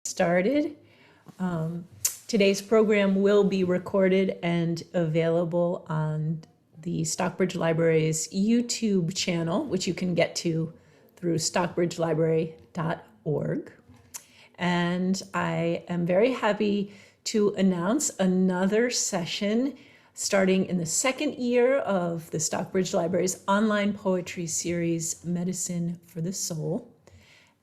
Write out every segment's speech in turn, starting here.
Started. Um, Today's program will be recorded and available on the Stockbridge Library's YouTube channel, which you can get to through stockbridgelibrary.org. And I am very happy to announce another session starting in the second year of the Stockbridge Library's online poetry series, Medicine for the Soul.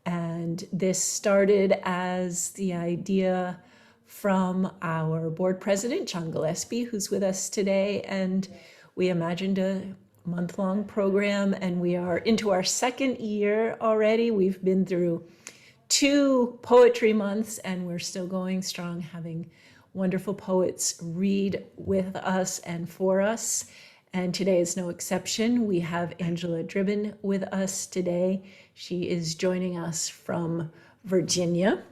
And this started as the idea from our board president, John Gillespie, who's with us today. And we imagined a month-long program, and we are into our second year already. We've been through 2 poetry months, and we're still going strong, having wonderful poets read with us and for us. And today is no exception. We have Angela Dribben with us today. She is joining us from Virginia.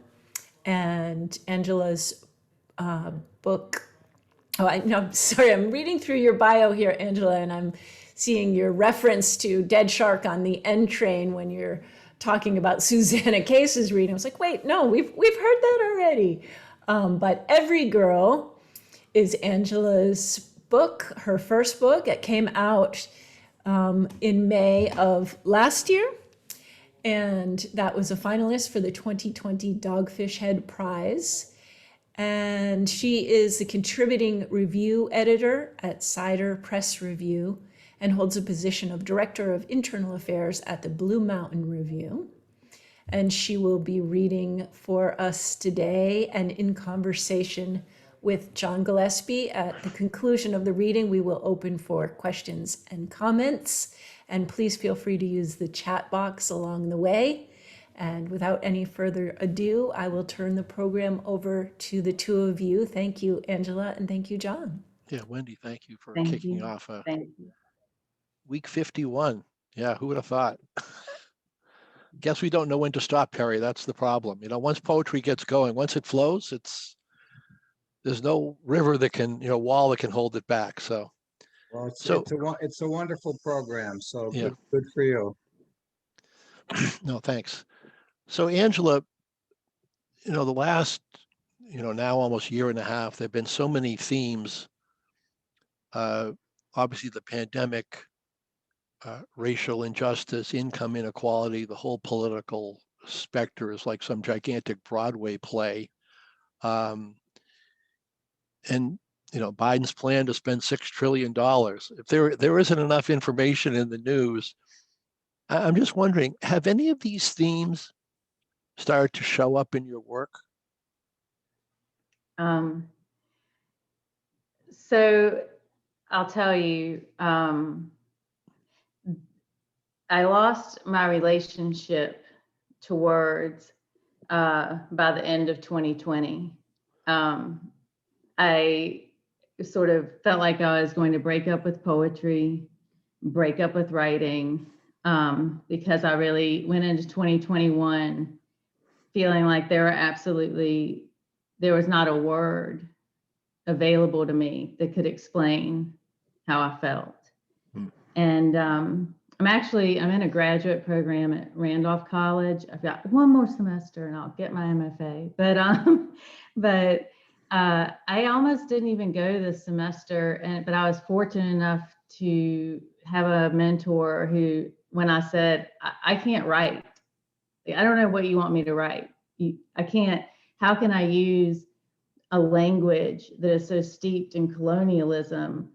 And Angela's book, sorry, I'm reading through your bio here, Angela, and I'm seeing your reference to Dead Shark on the N Train when you're talking about Susanna Case's reading. I was like, wait, no, we've heard that already. But Every Girl is Angela's book, her first book. It came out in May of last year, and that was a finalist for the 2020 Dogfish Head Prize. And she is the contributing review editor at Cider Press Review and holds a position of Director of Internal Affairs at the Blue Mountain Review. And she will be reading for us today, and in conversation with John Gillespie. At the conclusion of the reading, we will open for questions and comments. And please feel free to use the chat box along the way. And without any further ado, I will turn the program over to the two of you. Thank you, Angela, and thank you, John. Yeah, Wendy, thank you for Thank kicking you. off Thank you. week 51. Yeah, who would have thought? Guess we don't know when to stop, Perry. That's the problem. You know, once poetry gets going, once it flows, there's no river that can, wall that can hold it back. So, Well, it's a wonderful program. So yeah. good for you. No, thanks. So, Angela, the last, now almost year and a half, there've been so many themes. Obviously, the pandemic, racial injustice, income inequality, the whole political specter is like some gigantic Broadway play. And Biden's plan to spend $6 trillion. If there isn't enough information in the news, I'm just wondering, have any of these themes started to show up in your work? So I'll tell you, I lost my relationship to words by the end of 2020. I sort of felt like I was going to break up with poetry, break up with writing, because I really went into 2021 feeling like there was not a word available to me that could explain how I felt. And I'm in a graduate program at Randolph College. I've got one more semester and I'll get my MFA. But I almost didn't even go this semester, but I was fortunate enough to have a mentor who, when I said, I can't write, I don't know what you want me to write. I can't, how can I use a language that is so steeped in colonialism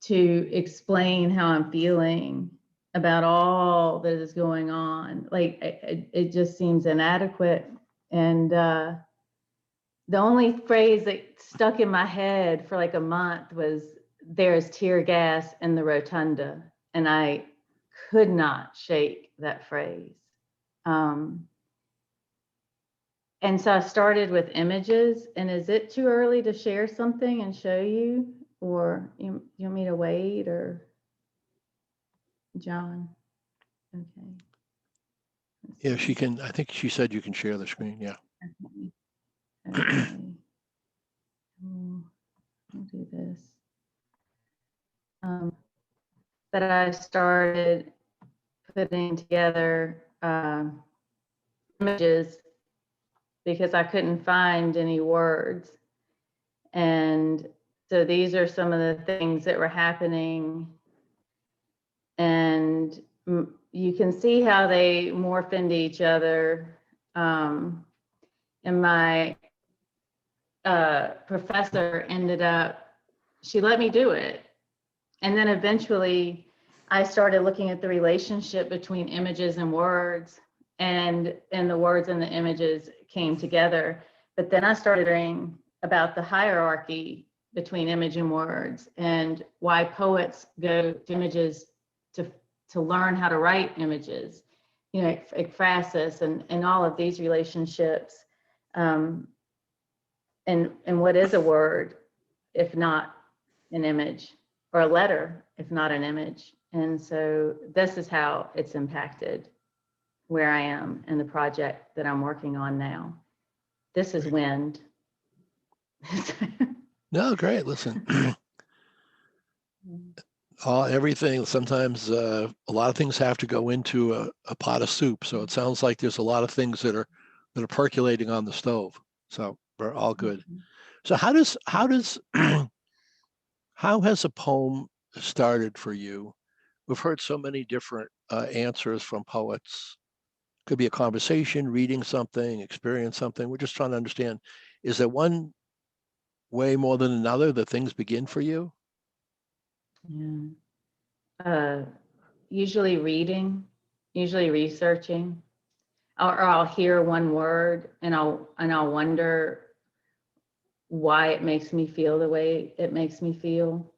to explain how I'm feeling about all that is going on? Like, it just seems inadequate. And the only phrase that stuck in my head for like a month was, "There's tear gas in the rotunda." And I could not shake that phrase. And so I started with images. And is it too early to share something and show you? Or you want me to wait, or John? Okay. Yeah, she can. I think she said you can share the screen. Yeah. Okay. I'll do this. But I started putting together images because I couldn't find any words. And so these are some of the things that were happening. And you can see how they morph into each other. And my professor ended up, she let me do it. And then eventually I started looking at the relationship between images and words, and the words and the images came together. But then I started reading about the hierarchy between image and words, and why poets go to images to learn how to write images, you know, ekphrasis and all of these relationships. And what is a word if not an image, or a letter if not an image? And so this is how it's impacted where I am in the project that I'm working on now. This is wind. No, great. Listen, everything, sometimes a lot of things have to go into a pot of soup. So it sounds like there's a lot of things that are percolating on the stove. So we're all good. So how has a poem started for you? We've heard so many different answers from poets. Could be a conversation, reading something, experience something. We're just trying to understand, is there one way more than another that things begin for you? Yeah. Usually reading, usually researching, or I'll hear one word and I'll wonder why it makes me feel the way it makes me feel,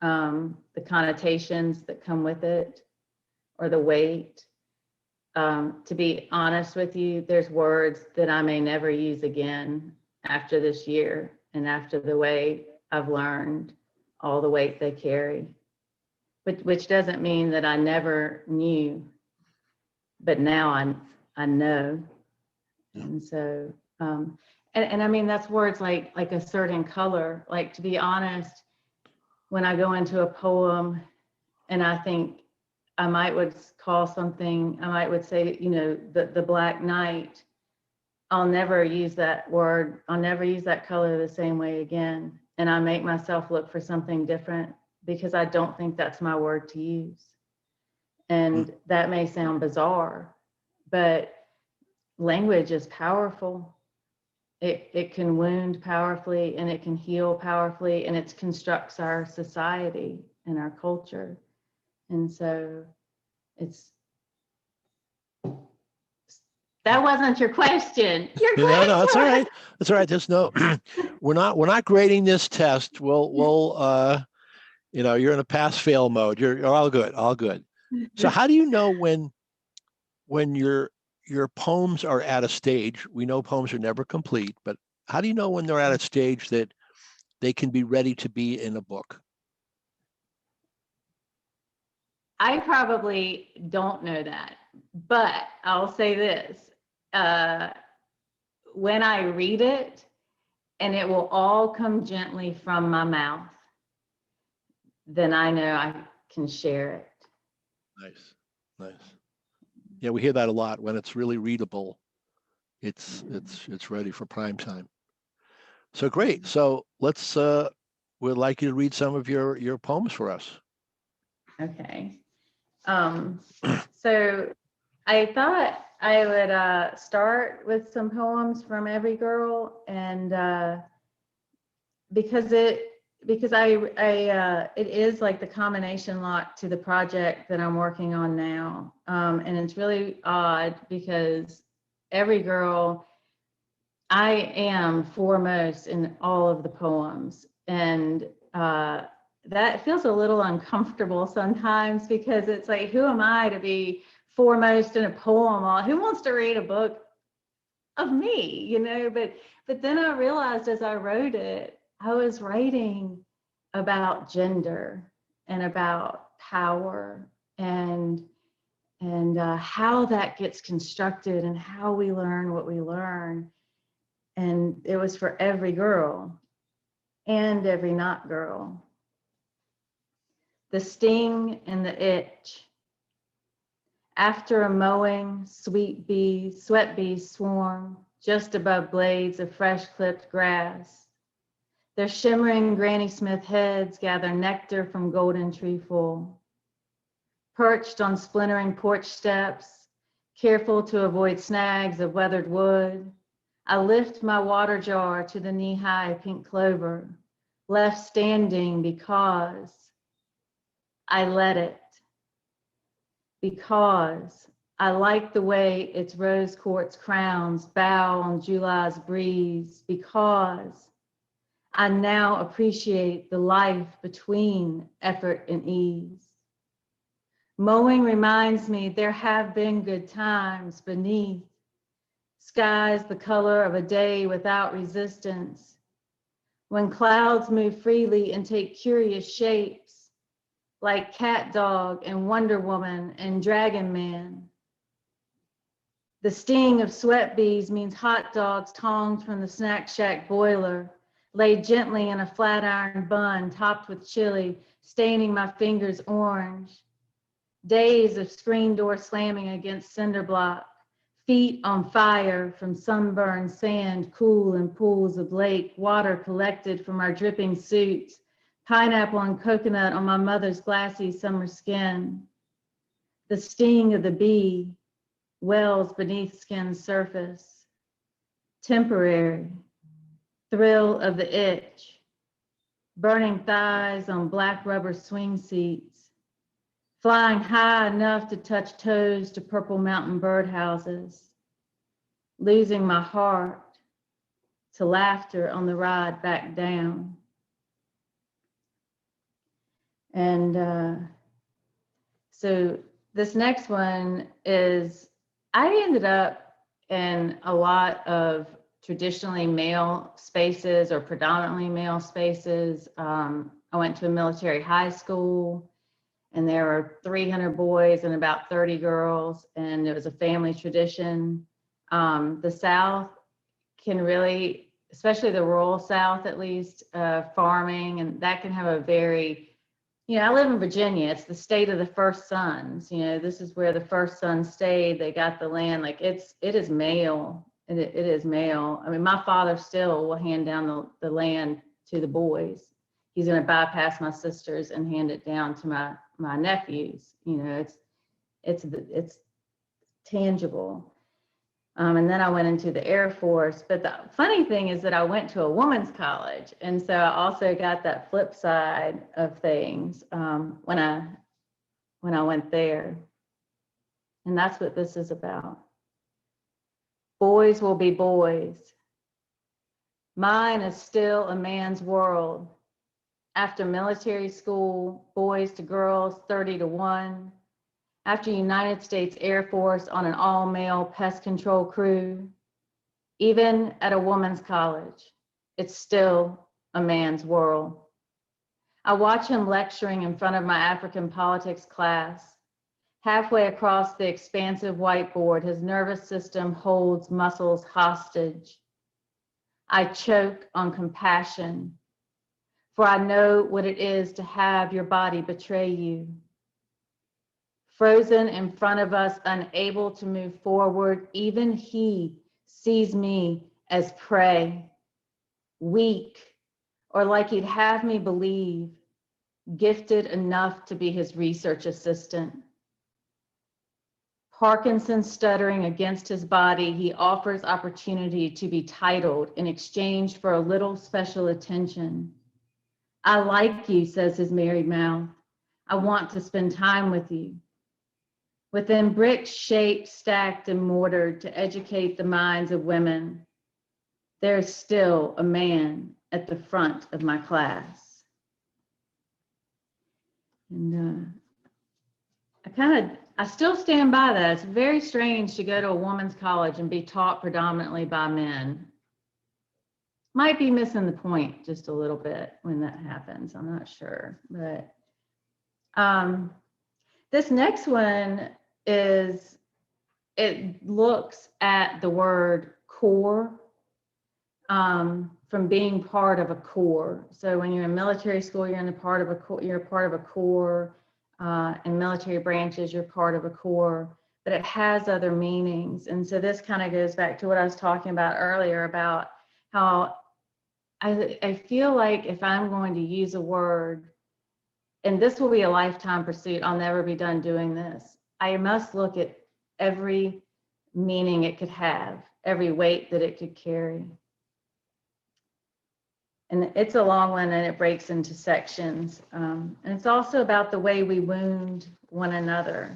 the connotations that come with it, or the weight. To be honest with you, there's words that I may never use again after this year, and after the way I've learned all the weight they carry, which doesn't mean that I never knew, but now I know. Yeah. And so, and I mean, that's words like a certain color. Like, to be honest, when I go into a poem and I think I might would say, you know, the Black Night, I'll never use that word. I'll never use that color the same way again. And I make myself look for something different because I don't think that's my word to use. And that may sound bizarre, but language is powerful. It can wound powerfully, and it can heal powerfully, and it constructs our society and our culture. And so that wasn't your question. No, that's all right. That's all right. There's no, we're not grading this test. We'll you know, you're in a pass-fail mode. You're all good, all good. So how do you know when your poems are at a stage? We know poems are never complete, but how do you know when they're at a stage that they can be ready to be in a book? I probably don't know that, but I'll say this. When I read it, and it will all come gently from my mouth, then I know I can share it. Nice. Yeah, we hear that a lot. When it's really readable, it's ready for prime time. So great. So let's we'd like you to read some of your poems for us. Okay. So I thought I would start with some poems from Every Girl, and because it is like the combination lock to the project that I'm working on now. And it's really odd because Every Girl, I am foremost in all of the poems. And that feels a little uncomfortable sometimes, because it's like, who am I to be foremost in a poem? Who wants to read a book of me, you know? But then I realized as I wrote it, I was writing about gender and about power and how that gets constructed and how we learn what we learn. And it was for every girl and every not girl. The sting and the itch. After a mowing, sweat bees swarm, just above blades of fresh clipped grass. Their shimmering Granny Smith heads gather nectar from golden trefoil. Perched on splintering porch steps, careful to avoid snags of weathered wood, I lift my water jar to the knee-high pink clover, left standing because I let it. Because I like the way its rose quartz crowns bow on July's breeze. Because I now appreciate the life between effort and ease. Mowing reminds me there have been good times beneath skies the color of a day without resistance, when clouds move freely and take curious shapes, like Cat Dog and Wonder Woman and Dragon Man. The sting of sweat bees means hot dogs tonged from the Snack Shack boiler, laid gently in a flat iron bun topped with chili, staining my fingers orange. Days of screen door slamming against cinder block, feet on fire from sunburned sand, cool in pools of lake, water collected from our dripping suits, pineapple and coconut on my mother's glassy summer skin. The sting of the bee wells beneath skin's surface. Temporary, thrill of the itch, burning thighs on black rubber swing seats, flying high enough to touch toes to purple mountain birdhouses, losing my heart to laughter on the ride back down. And so this next one is, I ended up in a lot of traditionally male spaces or predominantly male spaces. I went to a military high school, and there were 300 boys and about 30 girls, and it was a family tradition. The South can really, especially the rural South at least, farming, and that can have a very, I live in Virginia. It's the state of the first sons. This is where the first son stayed. They got the land. Like it is male. It is male. I mean, my father still will hand down the land to the boys. He's going to bypass my sisters and hand it down to my nephews. It's tangible. And then I went into the Air Force. But the funny thing is that I went to a women's college. And so I also got that flip side of things when I went there. And that's what this is about. Boys will be boys. Mine is still a man's world. After military school, boys to girls, 30-1. After United States Air Force on an all-male pest control crew, even at a woman's college, it's still a man's world. I watch him lecturing in front of my African politics class. Halfway across the expansive whiteboard, his nervous system holds muscles hostage. I choke on compassion, for I know what it is to have your body betray you. Frozen in front of us, unable to move forward, even he sees me as prey, weak, or like he'd have me believe, gifted enough to be his research assistant. Parkinson stuttering against his body, he offers opportunity to be titled in exchange for a little special attention. I like you, says his married mouth. I want to spend time with you. Within bricks shaped, stacked, and mortared to educate the minds of women, there's still a man at the front of my class. And I still stand by that. It's very strange to go to a woman's college and be taught predominantly by men. Might be missing the point just a little bit when that happens. I'm not sure, but this next one it looks at the word core from being part of a core. So when you're in military school, you're a part of a core. In military branches, you're part of a core. but it has other meanings. And so this kind of goes back to what I was talking about earlier about how I feel like if I'm going to use a word, and this will be a lifetime pursuit, I'll never be done doing this. I must look at every meaning it could have, every weight that it could carry. And it's a long one and it breaks into sections. And it's also about the way we wound one another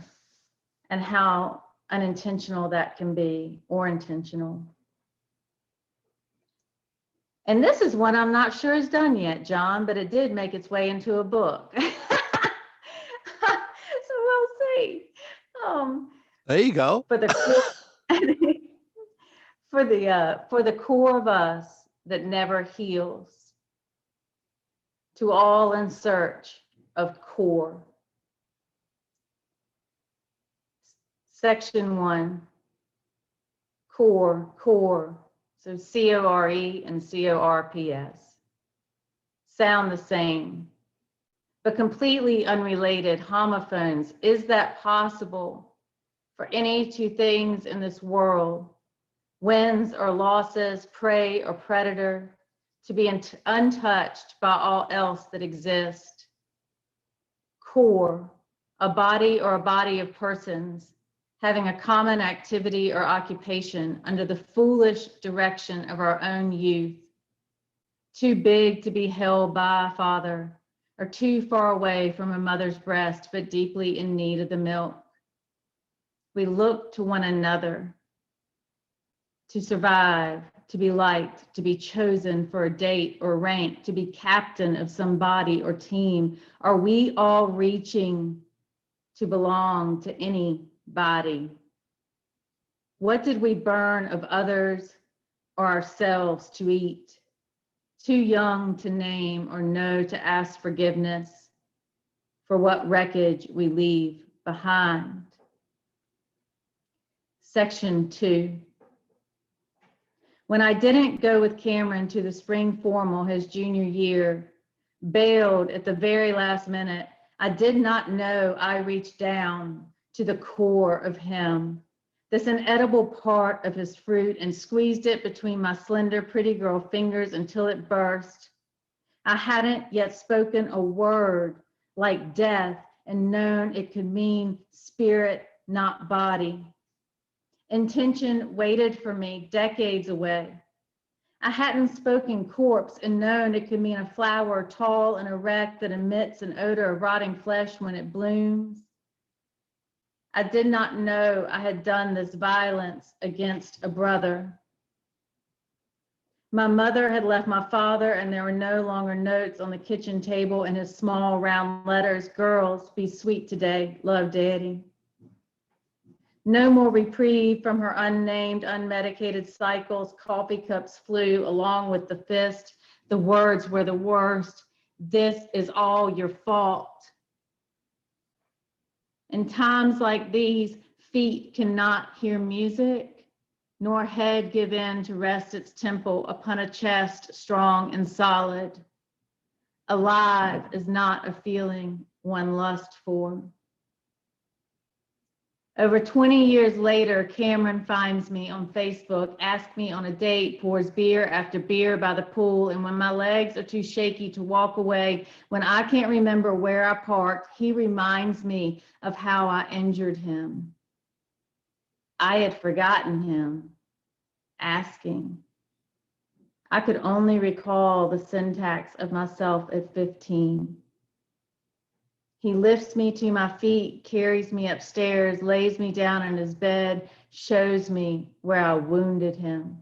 and how unintentional that can be, or intentional. And this is one I'm not sure is done yet, John, but it did make its way into a book. So we'll see. There you go. For the for the core of us that never heals, to all in search of core. Section 1, core, core. So C-O-R-E and C-O-R-P-S. Sound the same, but completely unrelated homophones. Is that possible for any two things in this world, wins or losses, prey or predator, to be untouched by all else that exists? Core, a body or a body of persons having a common activity or occupation under the foolish direction of our own youth, too big to be held by a father, or too far away from a mother's breast, but deeply in need of the milk. We look to one another to survive, to be liked, to be chosen for a date or rank, to be captain of some body or team. Are we all reaching to belong to any body? What did we burn of others or ourselves to eat? Too young to name or know to ask forgiveness for what wreckage we leave behind. Section 2. When I didn't go with Cameron to the spring formal his junior year, bailed at the very last minute, I did not know I reached down to the core of him, this inedible part of his fruit, and squeezed it between my slender, pretty girl fingers until it burst. I hadn't yet spoken a word like death and known it could mean spirit, not body. Intention waited for me decades away. I hadn't spoken corpse and known it could mean a flower tall and erect that emits an odor of rotting flesh when it blooms. I did not know I had done this violence against a brother. My mother had left my father, and there were no longer notes on the kitchen table in his small round letters. Girls, be sweet today, love Daddy. No more reprieve from her unnamed, unmedicated cycles. Coffee cups flew along with the fist. The words were the worst. This is all your fault. In times like these, feet cannot hear music, nor head give in to rest its temple upon a chest strong and solid. Alive is not a feeling one lusts for. Over 20 years later, Cameron finds me on Facebook, asks me on a date, pours beer after beer by the pool, and when my legs are too shaky to walk away, when I can't remember where I parked, he reminds me of how I injured him. I had forgotten him asking. I could only recall the syntax of myself at 15. He lifts me to my feet, carries me upstairs, lays me down in his bed, shows me where I wounded him.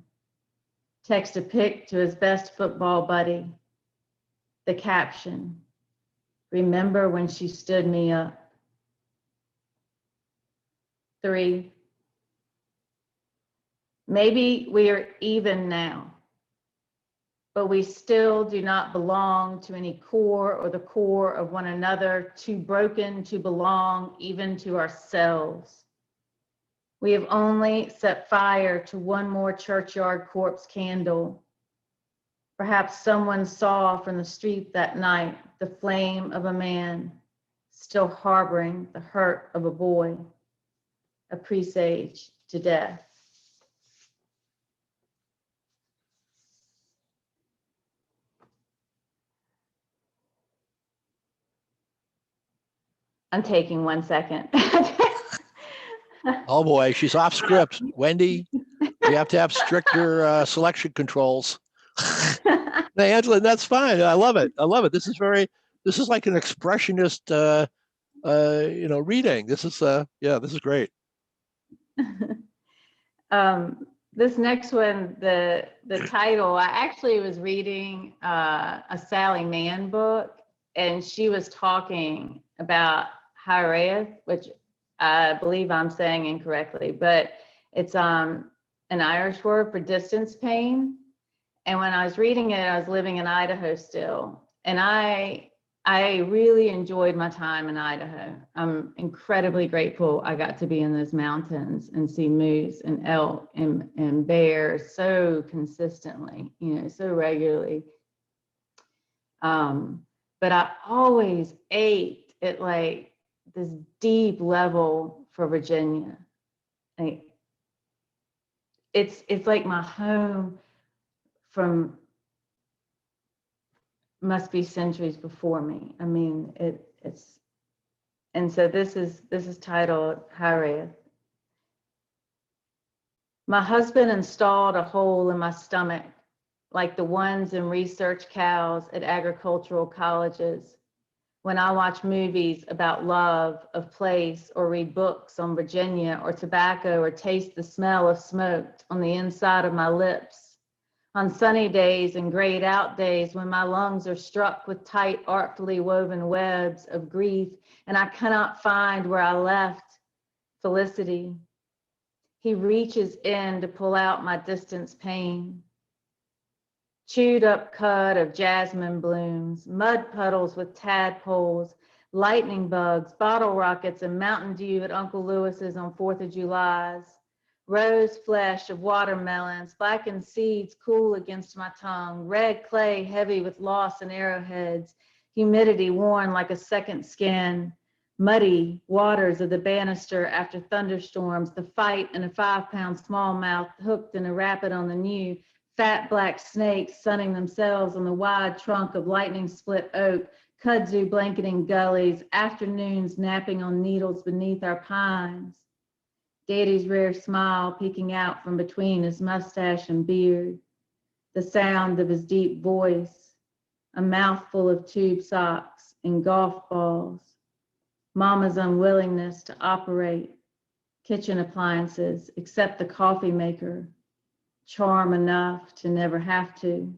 Text a pic to his best football buddy. The caption, remember when she stood me up. 3, maybe we are even now, but we still do not belong to any core or the core of one another, too broken to belong even to ourselves. We have only set fire to one more churchyard corpse candle. Perhaps someone saw from the street that night the flame of a man still harboring the hurt of a boy. a presage to death. I'm taking 1 second. Oh boy, she's off script. Wendy, we have to have stricter selection controls. No, Angela, that's fine. I love it. I love it. This is like an expressionist, reading. This is, this is great. This next one, the title, I actually was reading a Sally Mann book, and she was talking about Hiraeth, which I believe I'm saying incorrectly, but it's an Irish word for distance pain. And when I was reading it, I was living in Idaho still, and I really enjoyed my time in Idaho. I'm incredibly grateful I got to be in those mountains and see moose and elk and bears so consistently, so regularly. But I always ate at like this deep level for Virginia. Like, it's like my home from must be centuries before me. I mean, it's, and so this is titled Hiraeth. My husband installed a hole in my stomach, like the ones in research cows at agricultural colleges. When I watch movies about love of place, or read books on Virginia or tobacco, or taste the smell of smoke on the inside of my lips. On sunny days and grayed out days when my lungs are struck with tight, artfully woven webs of grief, and I cannot find where I left felicity. He reaches in to pull out my distance pain. Chewed up cud of jasmine blooms, mud puddles with tadpoles, lightning bugs, bottle rockets, and Mountain Dew at Uncle Lewis's on 4th of July's. Rose flesh of watermelons, blackened seeds cool against my tongue, red clay heavy with loss and arrowheads, humidity worn like a second skin, muddy waters of the banister after thunderstorms, the fight in a 5-pound smallmouth hooked in a rapid on the new, fat black snakes sunning themselves on the wide trunk of lightning split oak, kudzu blanketing gullies, afternoons napping on needles beneath our pines. Daddy's rare smile peeking out from between his mustache and beard, the sound of his deep voice, a mouthful of tube socks and golf balls, Mama's unwillingness to operate kitchen appliances except the coffee maker, charm enough to never have to.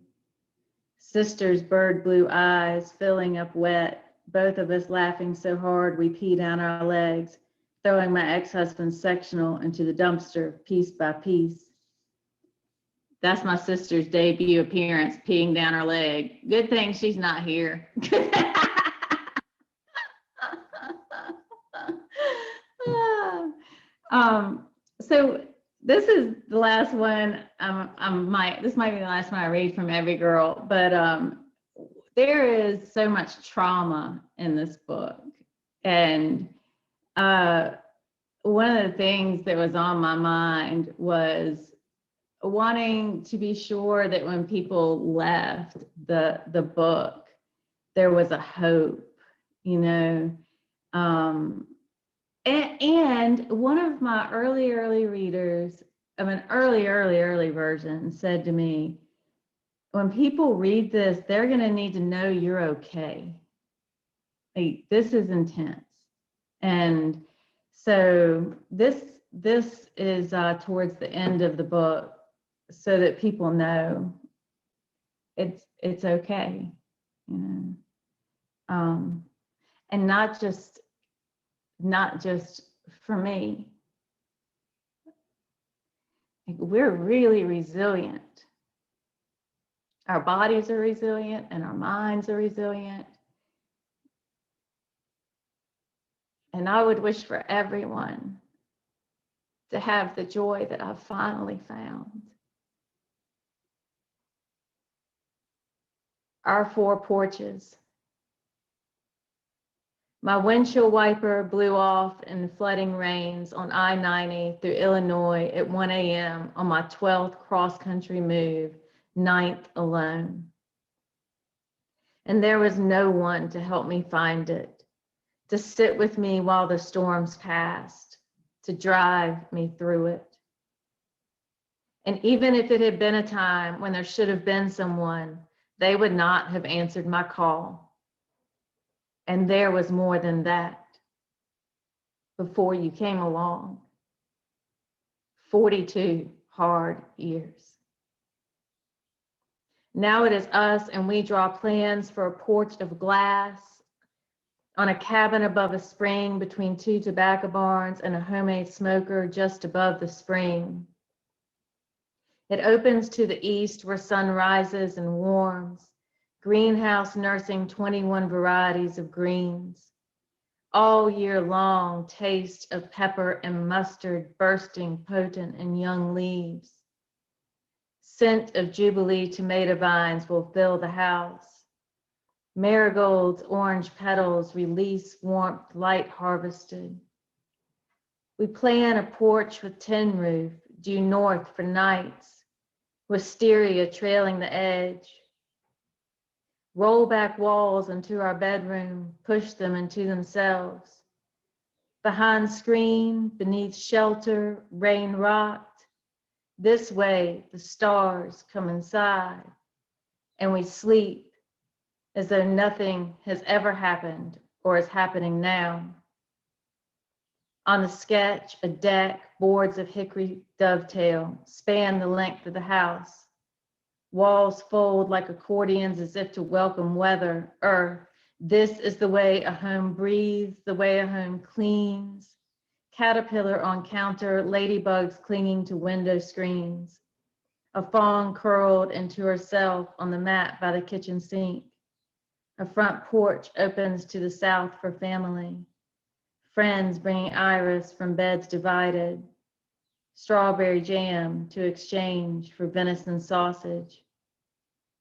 Sister's bird blue eyes filling up wet, both of us laughing so hard we pee down our legs, throwing my ex-husband's sectional into the dumpster piece by piece. That's my sister's debut appearance, peeing down her leg. Good thing she's not here. So this is the last one. This might be the last one I read from Every Girl, but there is so much trauma in this book, and one of the things that was on my mind was wanting to be sure that when people left the book, there was a hope, And one of my early readers of an early version said to me, when people read this, they're going to need to know you're okay. Like, this is intense. And so this is towards the end of the book, so that people know it's okay, and not just for me. Like, we're really resilient. Our bodies are resilient and our minds are resilient. And I would wish for everyone to have the joy that I've finally found. Our 4 porches. My windshield wiper blew off in the flooding rains on I-90 through Illinois at 1 a.m. on my 12th cross-country move, 9th alone. And there was no one to help me find it, to sit with me while the storms passed, to drive me through it. And even if it had been a time when there should have been someone, they would not have answered my call. And there was more than that before you came along. 42 hard years. Now it is us, and we draw plans for a porch of glass on a cabin above a spring between two tobacco barns and a homemade smoker just above the spring. It opens to the east where sun rises and warms, greenhouse nursing 21 varieties of greens. All year long, taste of pepper and mustard bursting potent in young leaves. Scent of Jubilee tomato vines will fill the house. Marigold's orange petals release warmth light harvested. We plan a porch with tin roof, due north for nights, wisteria trailing the edge. Roll back walls into our bedroom, push them into themselves. Behind screen, beneath shelter, rain rocked. This way, the stars come inside, and we sleep as though nothing has ever happened or is happening now. On the sketch, a deck, boards of hickory dovetail span the length of the house. Walls fold like accordions as if to welcome weather, earth. This is the way a home breathes, the way a home cleans. Caterpillar on counter, ladybugs clinging to window screens. A fawn curled into herself on the mat by the kitchen sink. A front porch opens to the south for family. Friends bringing iris from beds divided. Strawberry jam to exchange for venison sausage.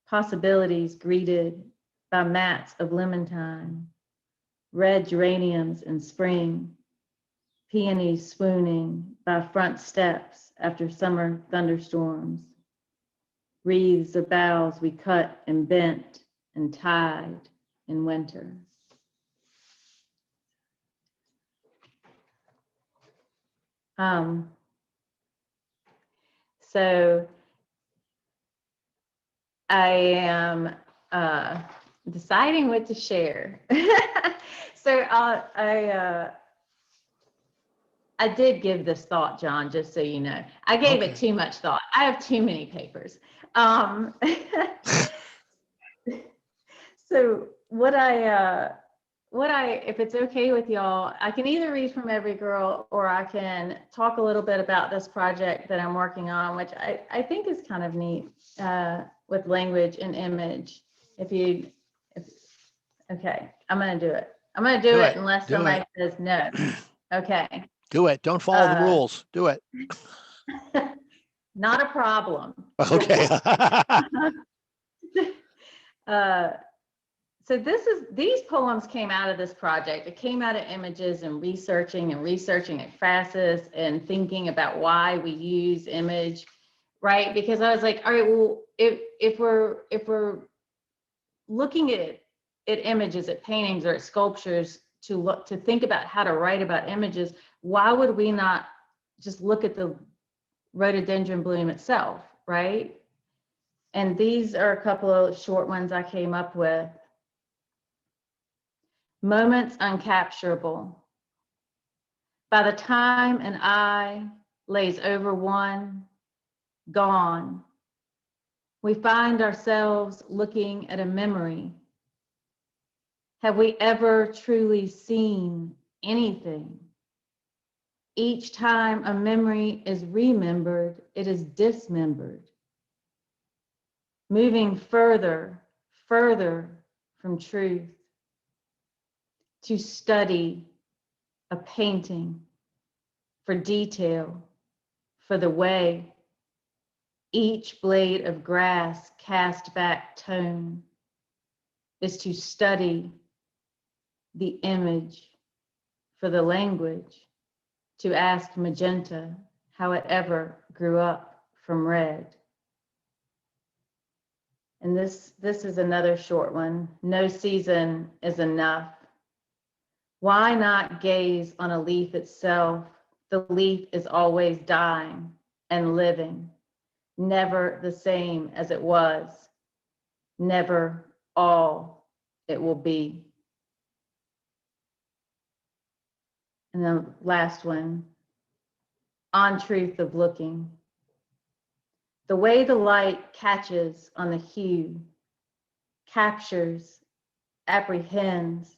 Possibilities greeted by mats of lemon thyme. Red geraniums in spring. Peonies swooning by front steps after summer thunderstorms. Wreaths of boughs we cut and bent and tied in winter. So I am deciding what to share. So I did give this thought, John, just so you know. I gave it too much thought. I have too many papers. So what I, if it's okay with y'all, I can either read from Every Girl or I can talk a little bit about this project that I'm working on, which I think is kind of neat with language and image. Okay, I'm gonna do it. I'm gonna do it unless somebody says no. Okay. Do it. Don't follow the rules. Do it. Not a problem. Okay. So these poems came out of this project. It came out of images and researching at FASCIS and thinking about why we use image, right? Because I was like, all right, well, if we're looking at images, at paintings or at sculptures to think about how to write about images, why would we not just look at the rhododendron bloom itself, right? And these are a couple of short ones I came up with. Moments uncapturable. By the time an eye lays over one, gone, we find ourselves looking at a memory. Have we ever truly seen anything? Each time a memory is remembered, it is dismembered. Moving further from truth. To study a painting for detail, for the way each blade of grass cast back tone is to study the image for the language to ask magenta how it ever grew up from red. And this is another short one. No season is enough. Why not gaze on a leaf itself? The leaf is always dying and living, never the same as it was, never all it will be. And the last one, on truth of looking. The way the light catches on the hue, captures, apprehends,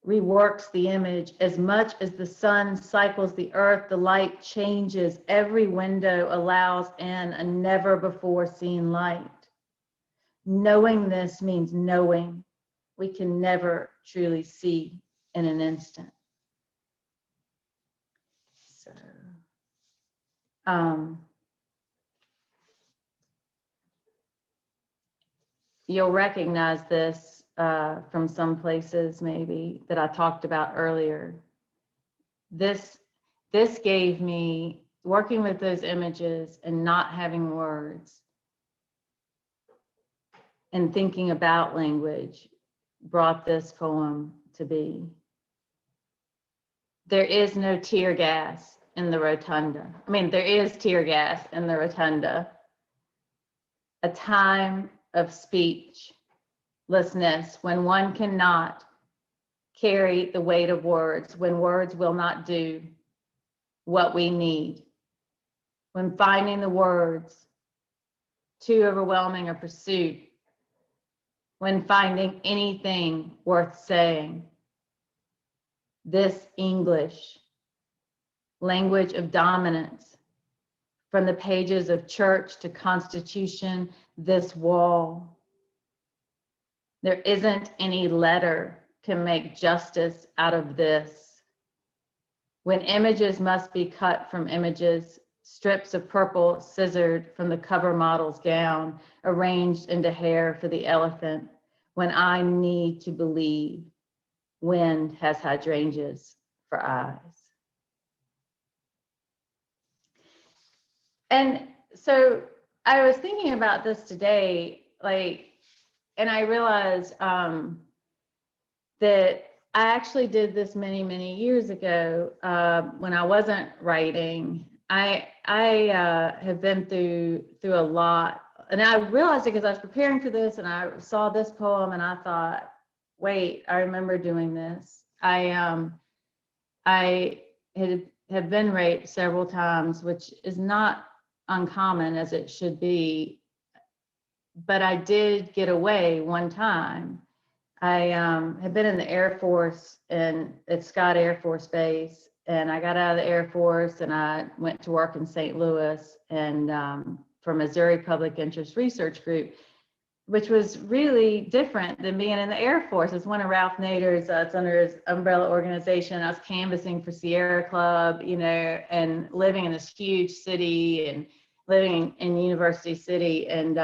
reworks the image as much as the sun cycles the earth, the light changes. Every window allows in a never before seen light. Knowing this means knowing we can never truly see in an instant. So, you'll recognize this from some places maybe that I talked about earlier. This gave me, working with those images and not having words and thinking about language, brought this poem to be. There is no tear gas in the rotunda. I mean, there is tear gas in the rotunda. A time of speechlessness when one cannot carry the weight of words, when words will not do what we need, when finding the words too overwhelming a pursuit, when finding anything worth saying. This English, language of dominance, from the pages of church to constitution, this wall. There isn't any letter can make justice out of this. When images must be cut from images, strips of purple scissored from the cover model's gown, arranged into hair for the elephant, when I need to believe wind has hydrangeas for eyes. And so I was thinking about this today, and I realized that I actually did this many, many years ago when I wasn't writing. I have been through a lot, and I realized it because I was preparing for this, and I saw this poem, and I thought, wait, I remember doing this. I have been raped several times, which is not uncommon as it should be, but I did get away one time. I had been in the Air Force and at Scott Air Force Base, and I got out of the Air Force and I went to work in St. Louis and for Missouri Public Interest Research Group, which was really different than being in the Air Force. It's one of Ralph Nader's, it's under his umbrella organization. I was canvassing for Sierra Club, you know, and living in this huge city and living in University City. And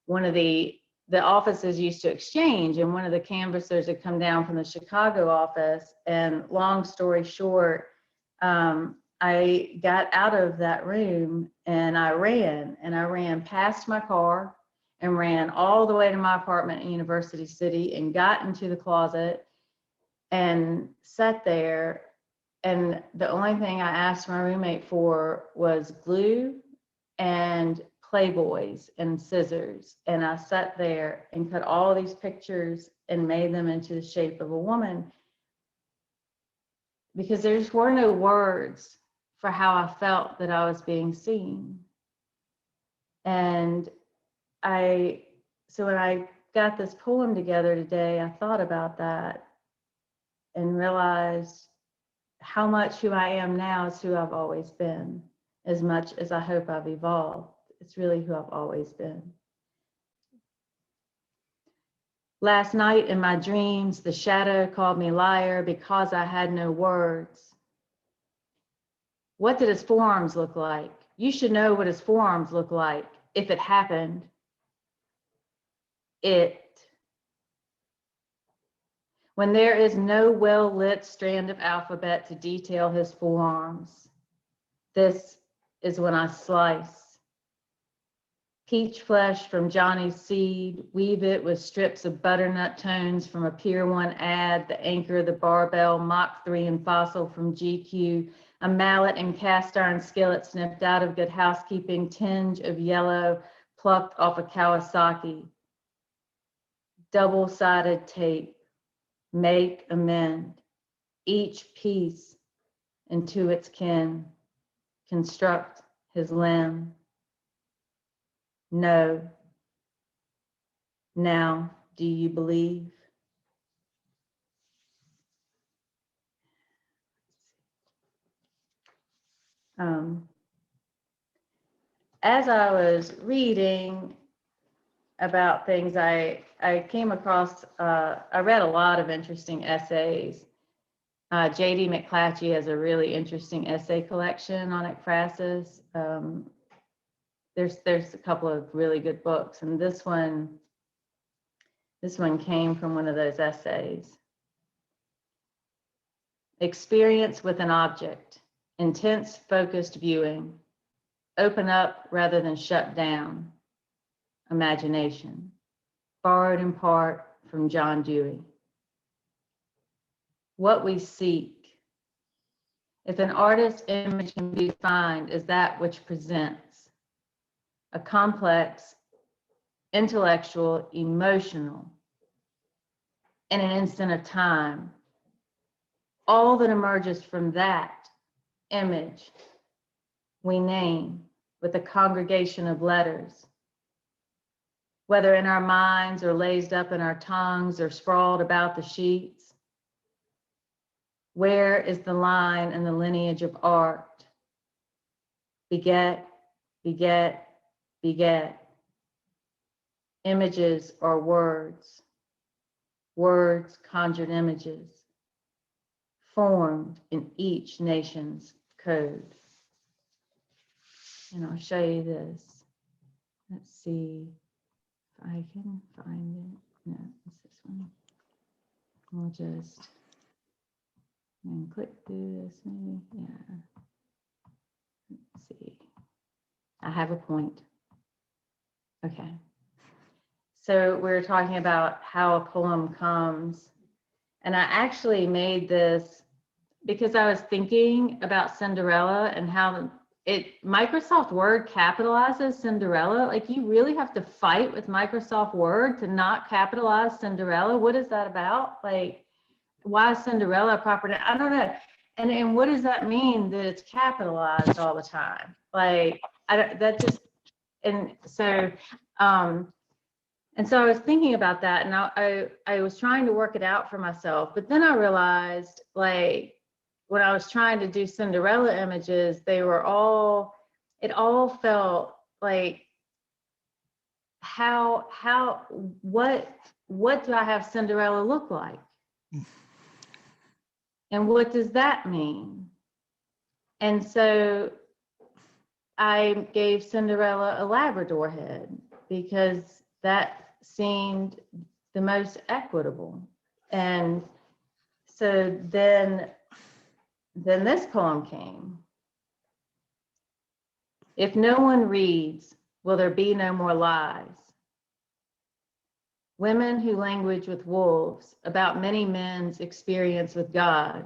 one of the offices used to exchange, and one of the canvassers had come down from the Chicago office. And long story short, I got out of that room and I ran past my car and ran all the way to my apartment in University City and got into the closet and sat there. And the only thing I asked my roommate for was glue and Playboys and scissors. And I sat there and cut all these pictures and made them into the shape of a woman, because there just were no words for how I felt that I was being seen. And so when I got this poem together today, I thought about that and realized how much who I am now is who I've always been. As much as I hope I've evolved, it's really who I've always been. Last night in my dreams, the shadow called me liar because I had no words. What did his forearms look like? You should know what his forearms look like if it happened. when there is no well-lit strand of alphabet to detail his forearms. This is when I slice. Peach flesh from Johnny's seed, weave it with strips of butternut tones from a Pier 1 ad, the anchor, the barbell, Mach 3 and fossil from GQ, a mallet and cast iron skillet snipped out of Good Housekeeping, tinge of yellow plucked off a Kawasaki. Double-sided tape, make, amend, each piece into its kin, construct his limb. No. Now, do you believe? As I was reading about things, I came across, I read a lot of interesting essays. J.D. McClatchy has a really interesting essay collection on ekphrasis. There's a couple of really good books, and this one came from one of those essays. Experience with an object, intense focused viewing, open up rather than shut down, imagination, borrowed in part from John Dewey. What we seek. If an artist's image can be defined as that which presents a complex, intellectual, emotional, in an instant of time, all that emerges from that image we name with a congregation of letters, whether in our minds or lazed up in our tongues or sprawled about the sheets. Where is the line in the lineage of art? Beget, beget, beget. Images are words. Words conjured images, formed in each nation's code. And I'll show you this. Let's see if I can find it. No, it's this one. We'll just click through this maybe. Yeah. Let's see. I have a point. Okay. So we're talking about how a poem comes. And I actually made this because I was thinking about Cinderella and how Microsoft Word capitalizes Cinderella. Like, you really have to fight with Microsoft Word to not capitalize Cinderella. What is that about? Like, why is Cinderella a proper name? I don't know. And what does that mean that it's capitalized all the time? Like, and so I was thinking about that, and I was trying to work it out for myself. But then I realized, like, when I was trying to do Cinderella images, it all felt like, what do I have Cinderella look like? And what does that mean? And so I gave Cinderella a Labrador head because that seemed the most equitable. And so then this poem came. If no one reads, will there be no more lies? Women who language with wolves about many men's experience with God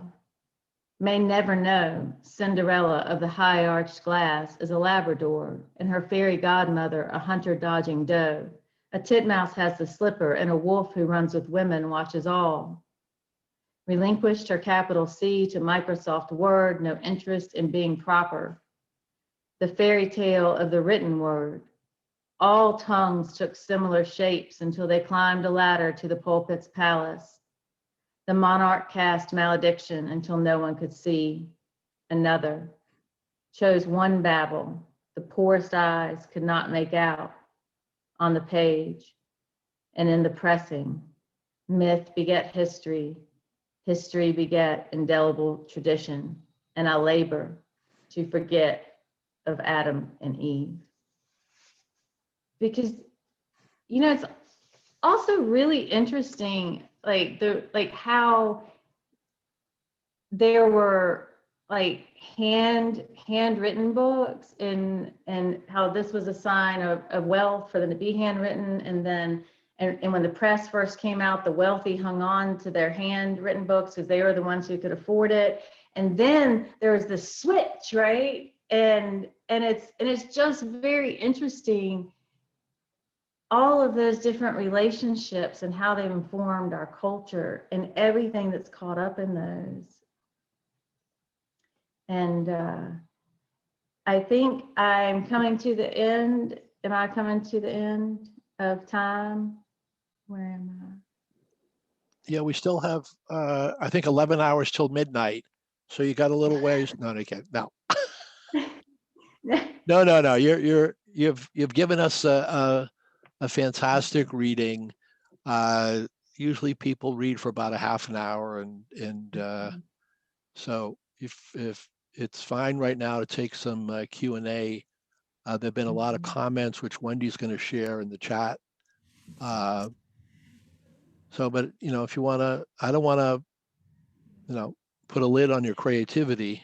may never know Cinderella of the high-arched glass is a Labrador and her fairy godmother a hunter-dodging doe. A titmouse has the slipper and a wolf who runs with women watches all. Relinquished her capital C to Microsoft Word, no interest in being proper. The fairy tale of the written word. All tongues took similar shapes until they climbed a ladder to the pulpit's palace. The monarch cast malediction until no one could see. Another chose one babble the poorest eyes could not make out on the page. And in the pressing, myth beget history, history beget indelible tradition, and I labor to forget of Adam and Eve. Because, it's also really interesting how there were like handwritten books, and how this was a sign of wealth for them to be handwritten. And then and when the press first came out, the wealthy hung on to their handwritten books because they were the ones who could afford it. And then there was the switch, right? And it's just very interesting, all of those different relationships and how they've informed our culture and everything that's caught up in those. And I think I'm coming to the end. Am I coming to the end of time? Where am I? Yeah, we still have, I think 11 hours till midnight. So you got a little ways. No, again, no. No. You've given us a fantastic reading. Usually people read for about a half an hour, and so if it's fine right now to take some Q&A. There've been a lot of comments which Wendy's going to share in the chat. But if you want to, I don't want to, put a lid on your creativity.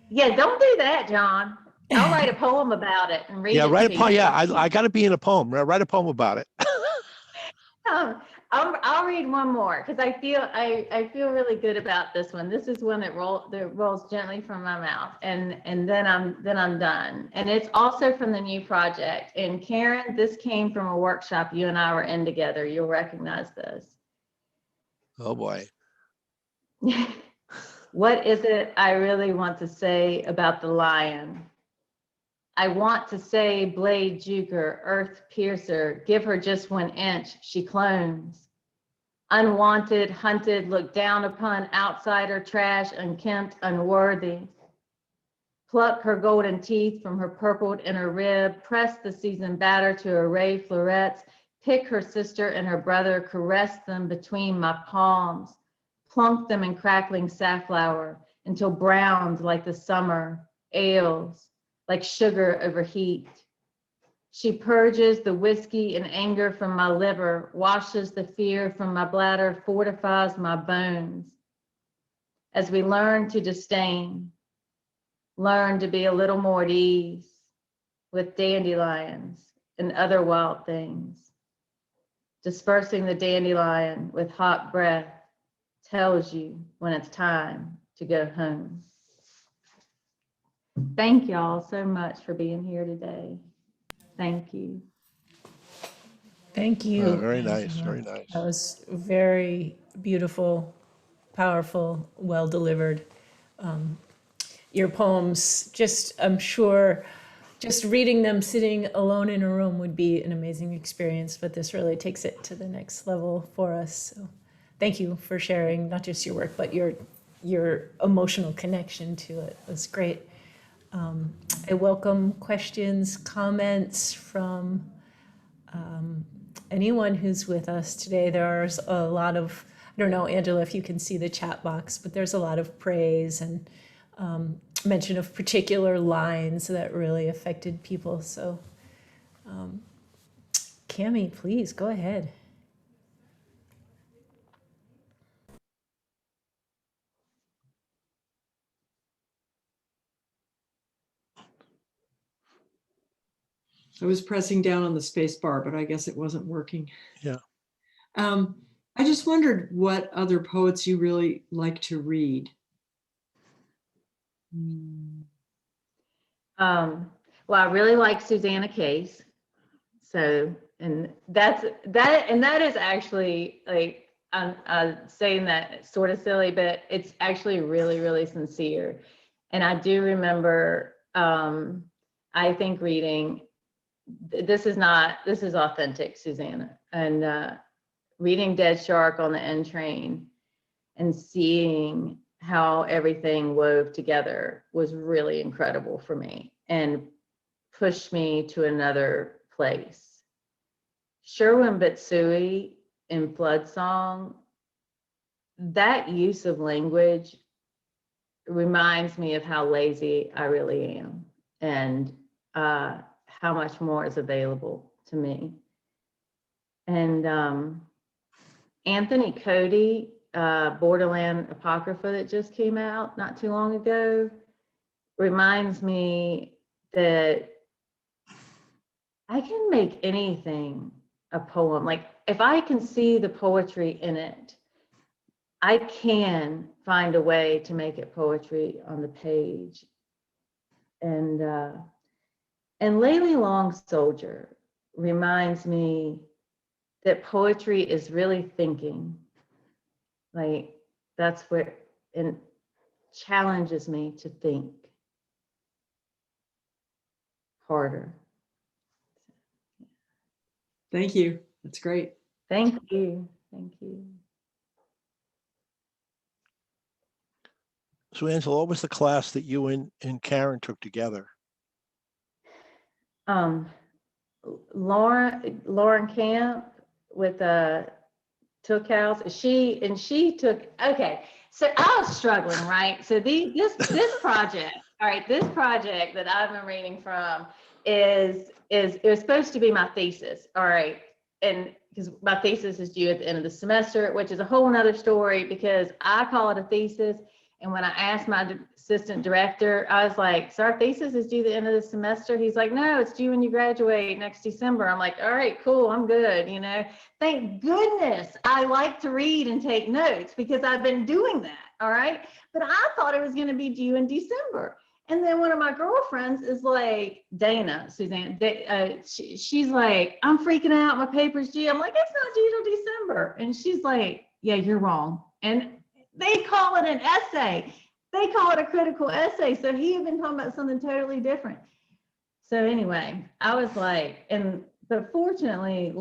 Yeah, don't do that, John. I'll write a poem about it and read Yeah, it write to a poem. you. Yeah, I got to be in a poem. Write a poem about it. I'll read one more because I feel really good about this one. This is one that rolls gently from my mouth, and then I'm done. And it's also from the new project. And Karen, this came from a workshop you and I were in together. You'll recognize this. Oh boy. What is it I really want to say about the lion? I want to say blade juker, earth piercer, give her just 1 inch, she clones. Unwanted, hunted, looked down upon, outsider, trash, unkempt, unworthy. Pluck her golden teeth from her purpled inner rib, press the seasoned batter to array florets, pick her sister and her brother, caress them between my palms, plunk them in crackling safflower until browned like the summer, ales, like sugar over heat. She purges the whiskey and anger from my liver, washes the fear from my bladder, fortifies my bones. As we learn to disdain, learn to be a little more at ease with dandelions and other wild things. Dispersing the dandelion with hot breath tells you when it's time to go home. Thank y'all so much for being here today. Thank you. Thank you. Very nice. Angela. Very nice. That was very beautiful, powerful, well delivered. Your poems, I'm sure, just reading them sitting alone in a room would be an amazing experience, but this really takes it to the next level for us. So thank you for sharing not just your work, but your emotional connection to it. It was great. I welcome questions, comments from anyone who's with us today. There's a lot of, I don't know, Angela, if you can see the chat box, but there's a lot of praise and mention of particular lines that really affected people. So, Cami, please go ahead. I was pressing down on the space bar, but I guess it wasn't working. Yeah. I just wondered what other poets you really like to read. Well, I really like Susanna Case. So, and that is actually like, I'm saying that sort of silly, but it's actually really, really sincere. And I do remember, I think reading, this is authentic Susanna, and reading Dead Shark on the N train and seeing how everything wove together was really incredible for me and pushed me to another place. Sherwin Bitsui in Flood Song, that use of language reminds me of how lazy I really am and how much more is available to me. And Anthony Cody, Borderland Apocrypha that just came out not too long ago, reminds me that I can make anything a poem. Like if I can see the poetry in it, I can find a way to make it poetry on the page. And Layli Long Soldier reminds me that poetry is really thinking. Like that's where it challenges me to think harder. Thank you. That's great. Thank you. Thank you. So Angela, what was the class that you and Karen took together? Lauren Camp with Took House. She took, okay. So I was struggling, right? So this project, all right, this project that I've been reading from is it was supposed to be my thesis, all right, and because my thesis is due at the end of the semester, which is a whole nother story because I call it a thesis. And when I asked my assistant director, I was like, so our thesis is due the end of the semester? He's like, no, it's due when you graduate next December. I'm like, all right, cool, I'm good, you know. Thank goodness I like to read and take notes because I've been doing that, all right? But I thought it was going to be due in December. And then one of my girlfriends is like, Dana, Suzanne, she's like, I'm freaking out, my paper's due. I'm like, it's not due till December. And she's like, yeah, you're wrong. And they call it an essay. They call it a critical essay. So he had been talking about something totally different. So anyway, I was like, but fortunately,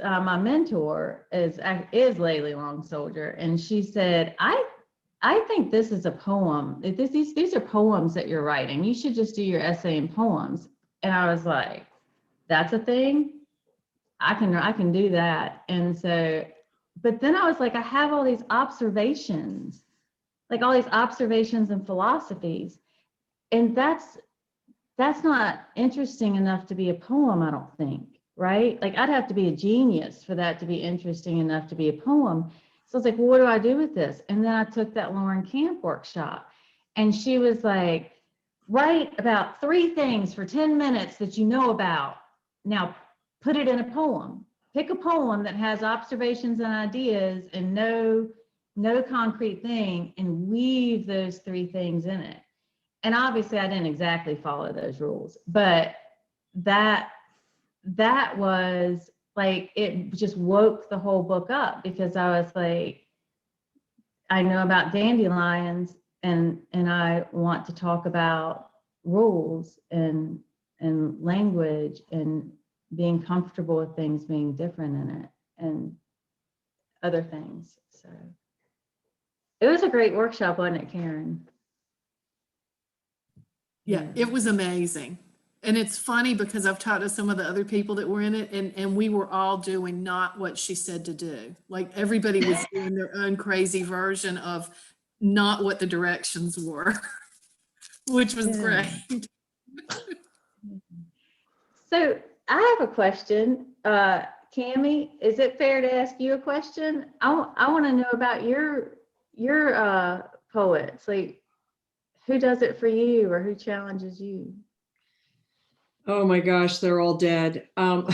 my mentor is Layli Long Soldier. And she said, I think this is a poem. These are poems that you're writing. You should just do your essay in poems. And I was like, that's a thing? I can do that. And so, but then I was like, I have all these observations, like all these observations and philosophies. And that's not interesting enough to be a poem, I don't think, right? Like I'd have to be a genius for that to be interesting enough to be a poem. So I was like, well, what do I do with this? And then I took that Lauren Camp workshop and she was like, write about 3 things for 10 minutes that you know about. Now put it in a poem. Pick a poem that has observations and ideas and no concrete thing and weave those 3 things in it. And obviously I didn't exactly follow those rules, but that was like, it just woke the whole book up because I was like, I know about dandelions and I want to talk about rules and language and being comfortable with things being different in it and other things. So it was a great workshop, wasn't it, Karen? Yeah, it was amazing. And it's funny because I've talked to some of the other people that were in it and we were all doing not what she said to do. Like everybody was doing their own crazy version of not what the directions were, which was great. So I have a question. Cammie, is it fair to ask you a question? I want to know about your poets. Like, who does it for you or who challenges you? Oh my gosh, they're all dead. I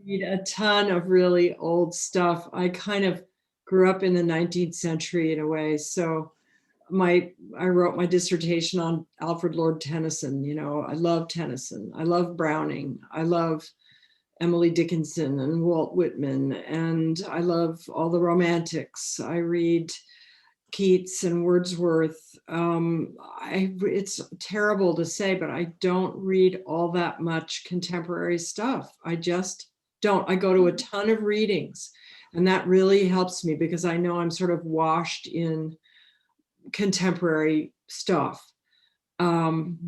read a ton of really old stuff. I kind of grew up in the 19th century in a way. So I wrote my dissertation on Alfred Lord Tennyson. You know, I love Tennyson. I love Browning. I love Emily Dickinson and Walt Whitman. And I love all the romantics. I read Keats and Wordsworth. It's terrible to say, but I don't read all that much contemporary stuff. I just don't. I go to a ton of readings, and that really helps me because I know I'm sort of washed in contemporary stuff. You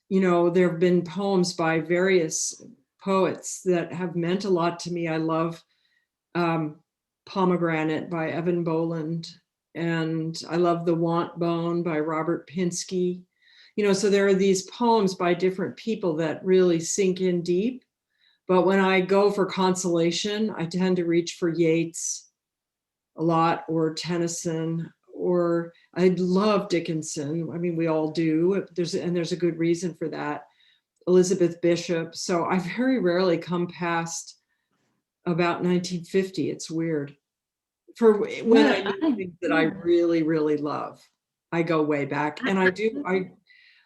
know, there have been poems by various poets that have meant a lot to me. I love Pomegranate by Evan Boland. And I love The Want Bone by Robert Pinsky. You know, so there are these poems by different people that really sink in deep, But when I go for consolation, I tend to reach for Yates a lot, or Tennyson, or I love Dickinson. I mean, we all do. There's a good reason for that. Elizabeth Bishop. So I very rarely come past about 1950. It's weird. For when I do things that I really, really love, I go way back. And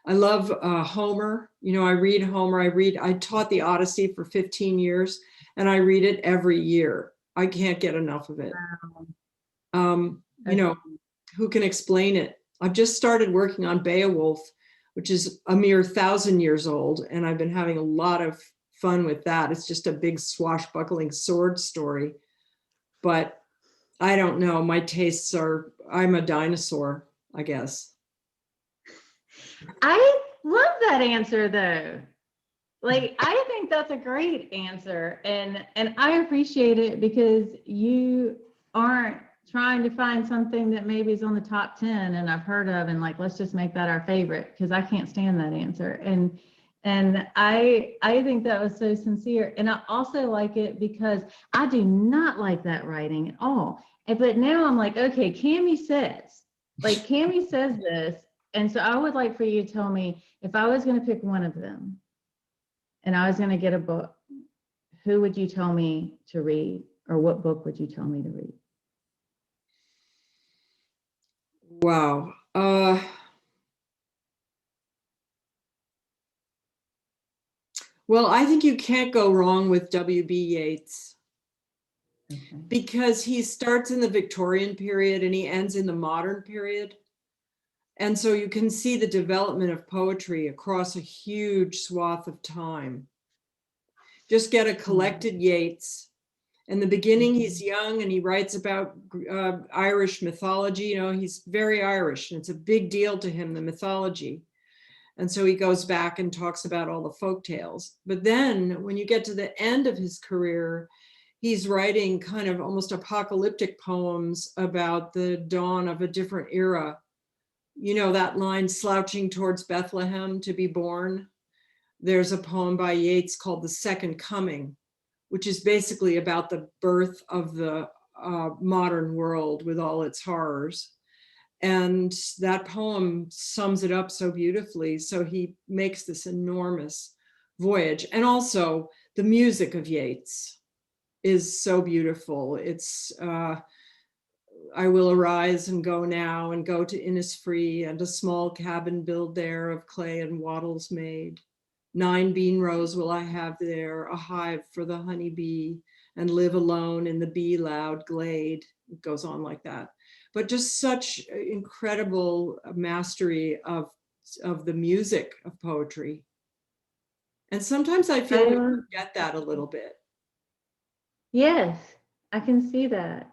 I love Homer. You know, I read Homer. I taught the Odyssey for 15 years, and I read it every year. I can't get enough of it. You know, who can explain it? I've just started working on Beowulf, which is a mere 1,000 years old, and I've been having a lot of fun with that. It's just a big swashbuckling sword story. But I don't know. My tastes are, I'm a dinosaur, I guess. I love that answer though. Like, I think that's a great answer, and I appreciate it because you aren't trying to find something that maybe is on the top 10 and I've heard of, and like, let's just make that our favorite, because I can't stand that answer. And I think that was so sincere. And I also like it because I do not like that writing at all. But now I'm like, okay, Cammie says this. And so I would like for you to tell me, if I was going to pick one of them and I was going to get a book, who would you tell me to read, or what book would you tell me to read? Wow. Well, I think you can't go wrong with W.B. Yeats. Okay. Because he starts in the Victorian period and he ends in the modern period. And so you can see the development of poetry across a huge swath of time. Just get a collected Yates. In the beginning, he's young and he writes about Irish mythology. You know, he's very Irish, and it's a big deal to him, the mythology. And so he goes back and talks about all the folk tales. But then when you get to the end of his career, he's writing kind of almost apocalyptic poems about the dawn of a different era. You know, that line, slouching towards Bethlehem to be born. There's a poem by Yates called The Second Coming, which is basically about the birth of the modern world with all its horrors. And that poem sums it up so beautifully. So he makes this enormous voyage. And also the music of Yates is so beautiful. It's, I will arise and go now and go to Innisfree, and a small cabin build there of clay and wattles made. 9 bean rows will I have there, a hive for the honey bee, and live alone in the bee loud glade. It goes on like that. But just such incredible mastery of the music of poetry. And sometimes I feel we forget that a little bit. Yes, I can see that.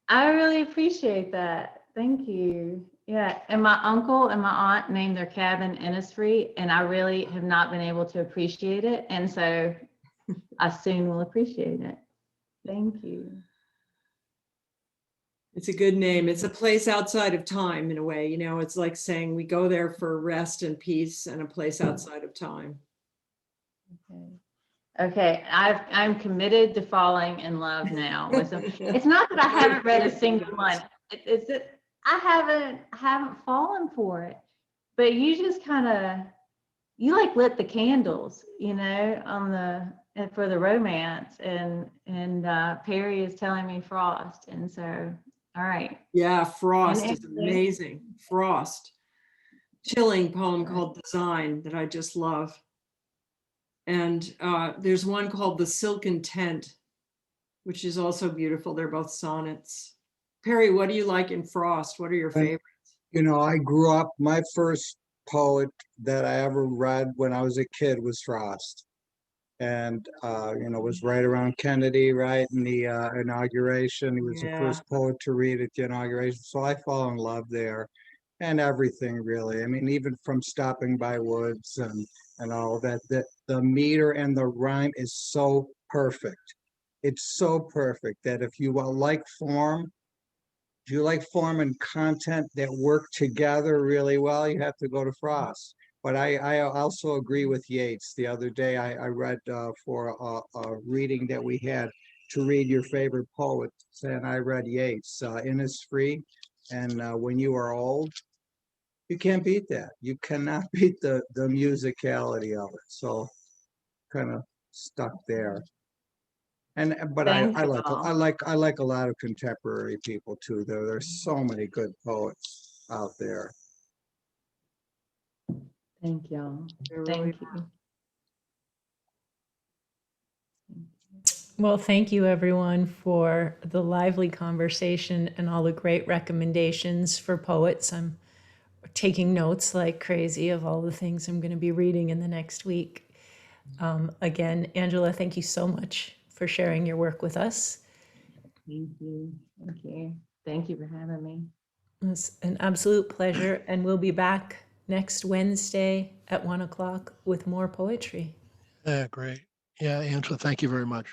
I really appreciate that. Thank you. Yeah, and my uncle and my aunt named their cabin Innisfree, and I really have not been able to appreciate it. And so I soon will appreciate it. Thank you. It's a good name. It's a place outside of time in a way, you know, it's like saying we go there for rest and peace, and a place outside of time. Okay, I'm committed to falling in love now with them. It's not that I haven't read a single one. It's that I haven't fallen for it. But you just kind of, you like lit the candles, you know, on for the romance, and Perry is telling me Frost, and so all right. Yeah, Frost is amazing. Frost, chilling poem called Design that I just love. And there's one called The Silken Tent, which is also beautiful. They're both sonnets. Perry, what do you like in Frost? What are your favorites? You know, I grew up, my first poet that I ever read when I was a kid was Frost. And, you know, it was right around Kennedy, right, in the inauguration. He was the first poet to read at the inauguration. So I fall in love there, and everything really. I mean, even from Stopping by Woods and all that, the meter and the rhyme is so perfect. It's so perfect that if you like form, if you like form and content that work together really well, you have to go to Frost. But I also agree with Yates. The other day I read for a reading that we had to read your favorite poets, and I read Yates. Innisfree, and When You Are Old. You can't beat that. You cannot beat the musicality of it. So kind of stuck there. And but Thank I you like all. I like a lot of contemporary people too. There's so many good poets out there. Thank y'all. There really Thank you. Well, thank you everyone for the lively conversation and all the great recommendations for poets. I'm taking notes like crazy of all the things I'm going to be reading in the next week. Again, Angela, thank you so much for sharing your work with us. Thank you. Thank you. Thank you for having me. It's an absolute pleasure, and we'll be back next Wednesday at 1 o'clock with more poetry. Yeah, great. Yeah, Angela, thank you very much.